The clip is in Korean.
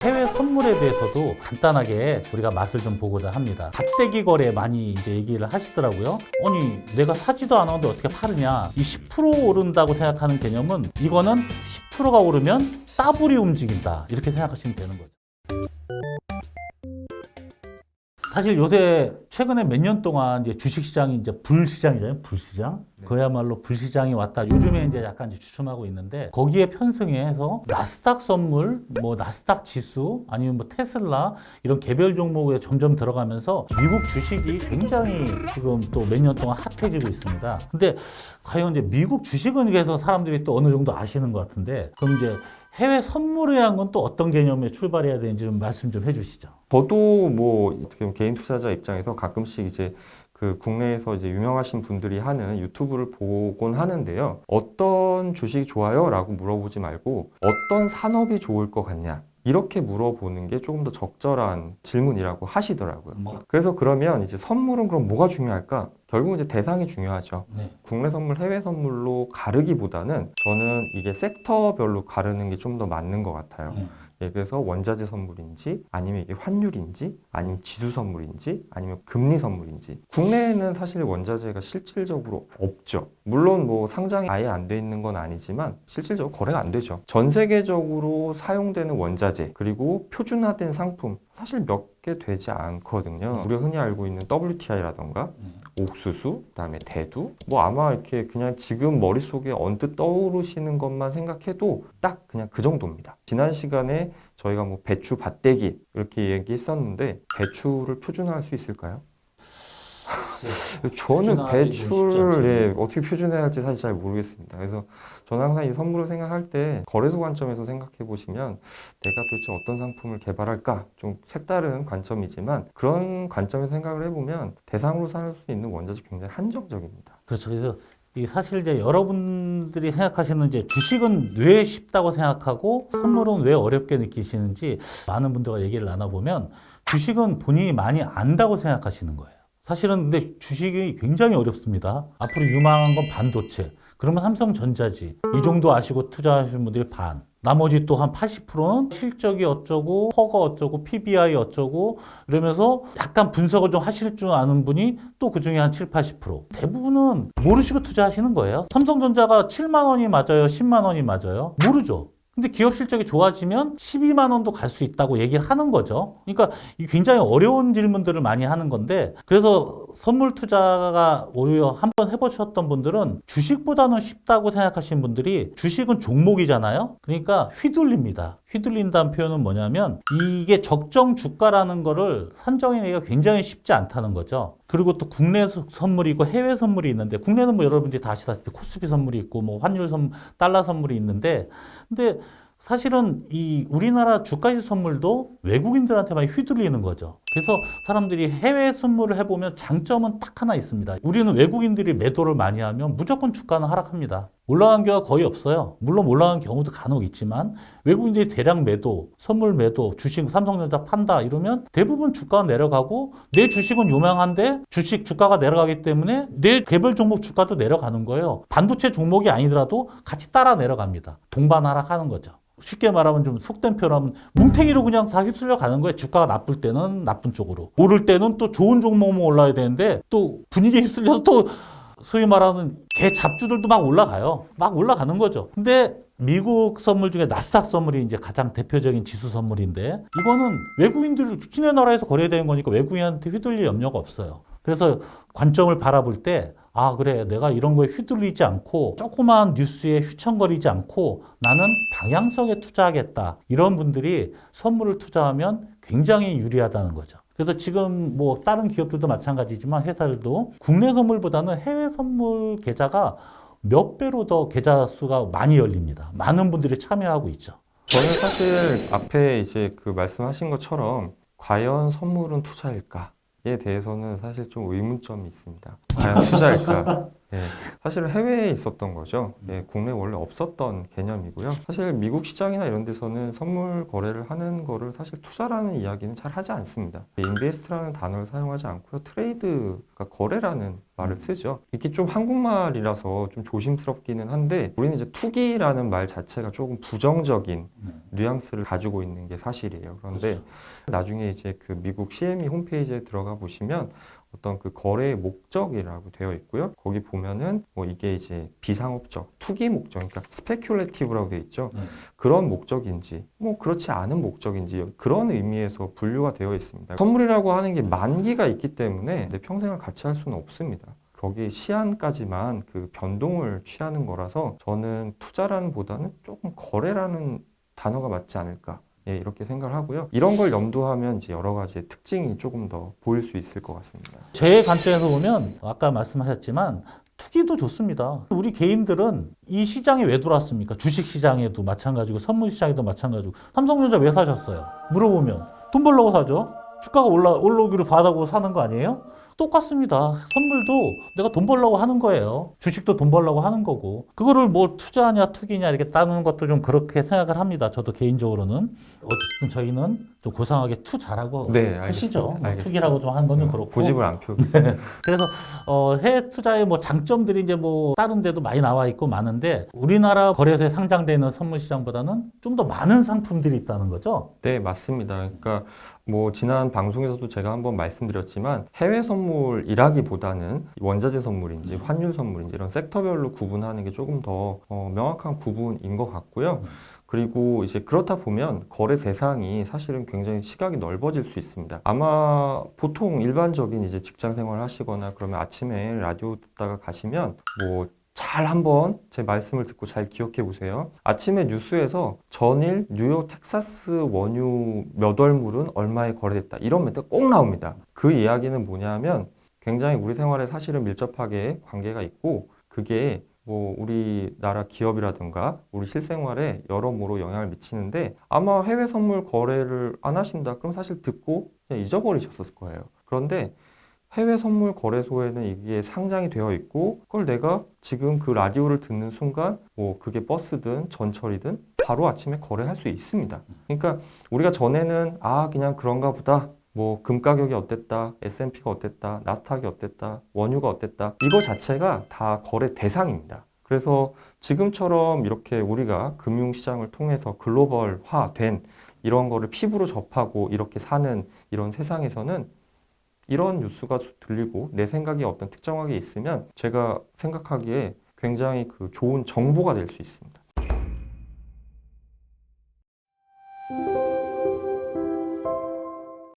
해외 선물에 대해서도 간단하게 우리가 맛을 좀 보고자 합니다. 갓대기 거래 많이 이제 얘기를 하시더라고요. 아니, 내가 사지도 않았는데 어떻게 파느냐. 이 10% 오른다고 생각하는 개념은 이거는 10%가 오르면 따블이 움직인다. 이렇게 생각하시면 되는 거죠. 사실 요새 최근에 몇 년 동안 이제 주식시장이 이제 불시장이잖아요. 불시장. 그야말로 불시장이 왔다. 요즘에 이제 약간 이제 주춤하고 있는데 거기에 편승해서 나스닥 선물, 뭐 나스닥 지수, 아니면 뭐 테슬라 이런 개별 종목에 점점 들어가면서 미국 주식이 굉장히 지금 또 몇 년 동안 핫해지고 있습니다. 근데 과연 이제 미국 주식은 그래서 사람들이 또 어느 정도 아시는 것 같은데 그럼 이제 해외 선물이라는 건 또 어떤 개념에 출발해야 되는지 좀 말씀 좀 해주시죠. 저도 뭐 어떻게 보면 개인 투자자 입장에서 가끔씩 이제 그 국내에서 이제 유명하신 분들이 하는 유튜브를 보곤 하는데요. 어떤 주식이 좋아요? 라고 물어보지 말고 어떤 산업이 좋을 것 같냐? 이렇게 물어보는 게 조금 더 적절한 질문이라고 하시더라고요. 그래서 그러면 이제 선물은 그럼 뭐가 중요할까? 결국은 이제 대상이 중요하죠. 네. 국내 선물, 해외 선물로 가르기보다는 저는 이게 섹터별로 가르는 게 좀 더 맞는 것 같아요. 예, 그래서 원자재 선물인지 아니면 이게 환율인지 아니면 지수 선물인지 아니면 금리 선물인지 국내에는 사실 원자재가 실질적으로 없죠. 물론 뭐 상장이 아예 안 돼 있는 건 아니지만 실질적으로 거래가 안 되죠. 전 세계적으로 사용되는 원자재 그리고 표준화된 상품 사실 몇 개 되지 않거든요. 우리가 흔히 알고 있는 WTI라던가 옥수수, 그다음에 대두 뭐 아마 이렇게 그냥 지금 머릿속에 언뜻 떠오르시는 것만 생각해도 딱 그냥 그 정도입니다. 지난 시간에 저희가 뭐 배추 밭대기 이렇게 얘기했었는데 배추를 표준화할 수 있을까요? 저는 배추를 어떻게 표준해야 할지 사실 잘 모르겠습니다. 그래서 저는 항상 이 선물을 생각할 때 거래소 관점에서 생각해 보시면 내가 도대체 어떤 상품을 개발할까 좀 색다른 관점이지만 그런 관점에서 생각을 해보면 대상으로 삼을 수 있는 원자재 굉장히 한정적입니다. 그렇죠. 그래서 이 사실 이제 여러분들이 생각하시는 이제 주식은 왜 쉽다고 생각하고 선물은 왜 어렵게 느끼시는지 많은 분들과 얘기를 나눠보면 주식은 본인이 많이 안다고 생각하시는 거예요. 사실은 근데 주식이 굉장히 어렵습니다. 앞으로 유망한 건 반도체. 그러면 삼성전자지. 이 정도 아시고 투자하시는 분들이 반. 나머지 또 한 80%는 실적이 어쩌고, 퍼가 어쩌고, PBI 어쩌고, 이러면서 약간 분석을 좀 하실 줄 아는 분이 또 그 중에 한 7, 80%. 대부분은 모르시고 투자하시는 거예요. 삼성전자가 7만 원이 맞아요? 10만 원이 맞아요? 모르죠. 근데 기업 실적이 좋아지면 12만 원도 갈 수 있다고 얘기를 하는 거죠. 그러니까 이 굉장히 어려운 질문들을 많이 하는 건데 그래서 선물 투자가 오히려 한번 해보셨던 분들은 주식보다는 쉽다고 생각하시는 분들이 주식은 종목이잖아요. 그러니까 휘둘립니다. 휘둘린다는 표현은 뭐냐면 이게 적정 주가라는 거를 산정해내기가 굉장히 쉽지 않다는 거죠. 그리고 또 국내 선물이 있고 해외 선물이 있는데 국내는 뭐 여러분들이 다 아시다시피 코스피 선물이 있고 뭐 환율 달러 선물이 있는데 근데 사실은 이 우리나라 주가지 선물도 외국인들한테 많이 휘둘리는 거죠. 그래서 사람들이 해외 선물을 해보면 장점은 딱 하나 있습니다. 우리는 외국인들이 매도를 많이 하면 무조건 주가는 하락합니다. 올라간 경우가 거의 없어요. 물론 올라간 경우도 간혹 있지만 외국인들이 대량 매도, 선물 매도, 주식 삼성전자 판다 이러면 대부분 주가가 내려가고 내 주식은 유명한데 주식 주가가 내려가기 때문에 내 개별 종목 주가도 내려가는 거예요. 반도체 종목이 아니더라도 같이 따라 내려갑니다. 동반 하락하는 거죠. 쉽게 말하면 좀 속된 표현하면 뭉탱이로 그냥 다 휩쓸려 가는 거예요. 주가가 나쁠 때는 나쁜 쪽으로. 오를 때는 또 좋은 종목만 올라야 되는데 또 분위기에 휩쓸려서 또 소위 말하는 개 잡주들도 막 올라가요. 막 올라가는 거죠. 근데 미국 선물 중에 나스닥 선물이 이제 가장 대표적인 지수 선물인데 이거는 외국인들 지네 나라에서 거래되는 거니까 외국인한테 휘둘릴 염려가 없어요. 그래서 관점을 바라볼 때 아, 그래. 내가 이런 거에 휘둘리지 않고 조그마한 뉴스에 휘청거리지 않고 나는 방향성에 투자하겠다. 이런 분들이 선물을 투자하면 굉장히 유리하다는 거죠. 그래서 지금 뭐 다른 기업들도 마찬가지지만 회사들도 국내 선물보다는 해외 선물 계좌가 몇 배로 더 계좌 수가 많이 열립니다. 많은 분들이 참여하고 있죠. 저는 사실 앞에 이제 그 말씀하신 것처럼 과연 선물은 투자일까? 에 대해서는 사실 좀 의문점이 있습니다. 과연 투자일까? 예, 사실 해외에 있었던 거죠. 예, 국내에 원래 없었던 개념이고요. 사실 미국 시장이나 이런 데서는 선물 거래를 하는 거를 사실 투자라는 이야기는 잘 하지 않습니다. 인베스트라는 단어를 사용하지 않고요. 트레이드가 거래라는 말을 쓰죠. 이게 좀 한국말이라서 좀 조심스럽기는 한데 우리는 이제 투기라는 말 자체가 조금 부정적인 뉘앙스를 가지고 있는 게 사실이에요. 그런데 나중에 이제 그 미국 CME 홈페이지에 들어가 보시면 어떤 그 거래의 목적이라고 되어 있고요. 거기 보면은 뭐 이게 이제 비상업적, 투기 목적, 그러니까 스페큘레이티브라고 되어 있죠. 그런 목적인지, 뭐 그렇지 않은 목적인지 그런 의미에서 분류가 되어 있습니다. 선물이라고 하는 게 만기가 있기 때문에 내 평생을 같이 할 수는 없습니다. 거기 시한까지만 그 변동을 취하는 거라서 저는 투자라는 보다는 조금 거래라는 단어가 맞지 않을까. 예, 이렇게 생각을 하고요. 이런 걸 염두하면 이제 여러 가지 특징이 조금 더 보일 수 있을 것 같습니다. 제 관점에서 보면 아까 말씀하셨지만 투기도 좋습니다. 우리 개인들은 이 시장에 왜 들어왔습니까? 주식 시장에도 마찬가지고 선물 시장에도 마찬가지고 삼성전자 왜 사셨어요? 물어보면 돈 벌려고 사죠. 주가가 올라오기를 바라고 사는 거 아니에요? 똑같습니다. 선물도 내가 돈 벌려고 하는 거예요. 주식도 돈 벌려고 하는 거고. 그거를 뭐 투자냐 투기냐 이렇게 따르는 것도 좀 그렇게 생각을 합니다. 저도 개인적으로는. 어쨌든 저희는 좀 고상하게 투 잘하고 네, 하시죠. 알겠습니다. 투기라고 좀 하는 건 그렇고. 고집을 안 피우겠습니다. 그래서 해외 투자의 뭐 장점들이 이제 뭐 다른 데도 많이 나와 있고 많은데 우리나라 거래소에 상장되어 있는 선물 시장보다는 좀 더 많은 상품들이 있다는 거죠. 네, 맞습니다. 그러니까 뭐 지난 방송에서도 제가 한번 말씀드렸지만 해외 선물이라기보다는 원자재 선물인지 환율 선물인지 이런 섹터별로 구분하는 게 조금 더 명확한 구분인 것 같고요. 그리고 이제 그렇다 보면 거래 대상이 사실은 굉장히 시각이 넓어질 수 있습니다. 아마 보통 일반적인 이제 직장 생활 하시거나 그러면 아침에 라디오 듣다가 가시면 뭐 잘 한번 제 말씀을 듣고 잘 기억해 보세요. 아침에 뉴스에서 전일 뉴욕 텍사스 원유 몇 월물은 얼마에 거래됐다. 이런 멘트가 꼭 나옵니다. 그 이야기는 뭐냐면 굉장히 우리 생활에 사실은 밀접하게 관계가 있고 그게 뭐 우리나라 기업이라든가 우리 실생활에 여러모로 영향을 미치는데 아마 해외 선물 거래를 안 하신다. 그럼 사실 듣고 그냥 잊어버리셨을 거예요. 그런데 해외 선물 거래소에는 이게 상장이 되어 있고 그걸 내가 지금 그 라디오를 듣는 순간 뭐 그게 버스든 전철이든 바로 아침에 거래할 수 있습니다. 그러니까 우리가 전에는 그냥 그런가 보다. 뭐 금 가격이 어땠다, S&P가 어땠다, 나스닥이 어땠다, 원유가 어땠다 이거 자체가 다 거래 대상입니다. 그래서 지금처럼 이렇게 우리가 금융시장을 통해서 글로벌화된 이런 거를 피부로 접하고 이렇게 사는 이런 세상에서는 이런 뉴스가 들리고 내 생각이 어떤 특정하게 있으면 제가 생각하기에 굉장히 그 좋은 정보가 될 수 있습니다.